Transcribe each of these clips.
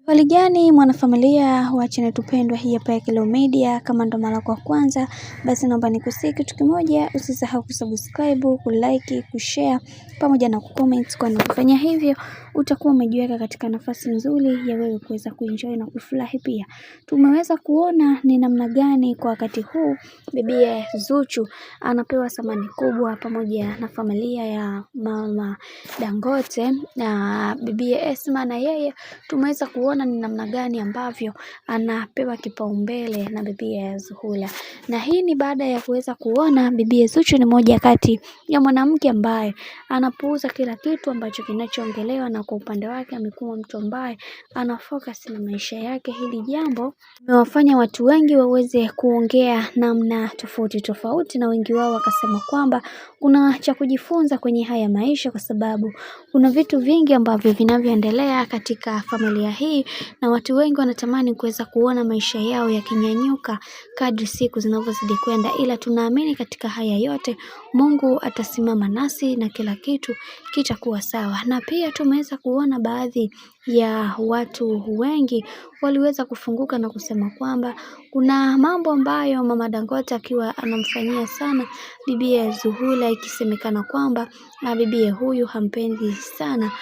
Hali gani mwanafamilia wa channel tupendwa hii hapa ya Kileo Media. Kama ndo mara kwa kwanza, basi naomba nikusihi kitu kimoja, usisahau kusubscribe, kulike, kushare pamoja na kucomment, kwani ukifanya hivyo utakuwa umejiweka katika nafasi nzuri ya wewe kuweza kuenjoy na kufurahi pia. Tumeweza kuona ni namna gani kwa wakati huu bibiye Zuchu anapewa thamani kubwa pamoja na familia ya Mama Dangote na bibiye Esma, na yeye tumeweza kuona ni namna gani ambavyo anapewa kipaumbele na bibiye Zuhura. Na hii ni baada ya kuweza kuona bibiye Zuchu ni moja kati ya mwanamke ambaye anapuuza kila kitu ambacho kinachoongelewa, na kwa upande wake amekuwa mtu ambaye ana focus na maisha yake. Hili jambo limewafanya watu wengi waweze kuongea namna tofauti tofauti, na wengi wao wakasema kwamba kuna cha kujifunza kwenye haya maisha, kwa sababu kuna vitu vingi ambavyo vinavyoendelea katika familia hii, na watu wengi wanatamani kuweza kuona maisha yao yakinyanyuka kadri siku zinavyozidi kwenda, ila tunaamini katika haya yote Mungu atasimama nasi na kila kitu kitakuwa sawa. Na pia tumeweza kuona baadhi ya watu wengi waliweza kufunguka na kusema kwamba kuna mambo ambayo Mama Dangote akiwa anamfanyia sana bibiye Zuhura, ikisemekana kwamba bibiye huyu hampendi sana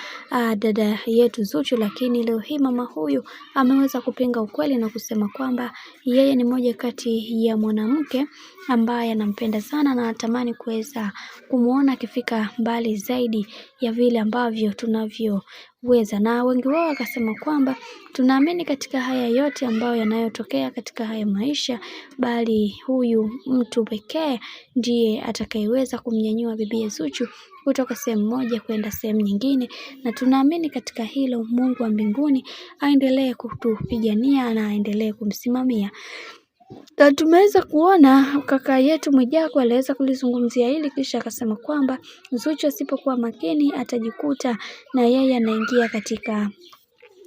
dada yetu Zuchu, lakini leo hii mama huyu ameweza kupinga ukweli na kusema kwamba yeye ni moja kati ya mwanamke ambaye anampenda sana na anatamani kuweza kumuona akifika mbali zaidi ya vile ambavyo tunavyoweza. Na wengi wao wakasema kwamba tunaamini katika haya yote ambayo yanayotokea katika haya maisha, bali huyu mtu pekee ndiye atakayeweza kumnyanyua bibiye Zuchu kutoka sehemu moja kwenda sehemu nyingine, na tunaamini katika hilo Mungu wa mbinguni aendelee kutupigania na aendelee kumsimamia. Na tumeweza kuona kaka yetu Mwijaku aliweza kulizungumzia hili, kisha akasema kwamba Zuchu asipokuwa makini atajikuta na yeye anaingia katika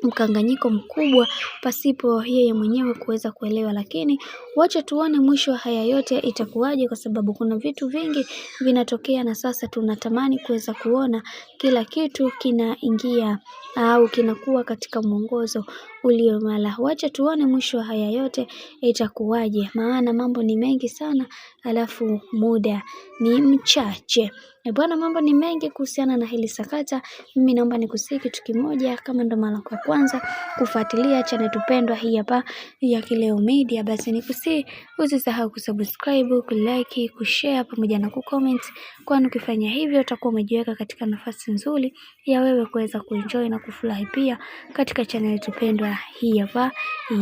mkanganyiko mkubwa pasipo yeye mwenyewe kuweza kuelewa. Lakini wacha tuone mwisho wa haya yote itakuwaje, kwa sababu kuna vitu vingi vinatokea, na sasa tunatamani kuweza kuona kila kitu kinaingia au kinakuwa katika mwongozo ulio mala. Wacha tuone mwisho wa haya yote itakuwaje, maana mambo ni mengi sana alafu muda ni mchache. Bwana, mambo ni mengi kuhusiana na hili sakata. Mimi naomba nikusihi kitu kimoja, kama ndo mara kwa kwanza kufuatilia channel tupendwa hii hapa ya Kileo Media, basi nikusihi usisahau kusubscribe, kulike, kushare pamoja na kucomment, kwani ukifanya hivyo utakuwa umejiweka katika nafasi nzuri ya wewe kuweza kuenjoy na kufurahi pia katika channel tupendwa hii hapa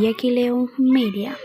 ya Kileo Media.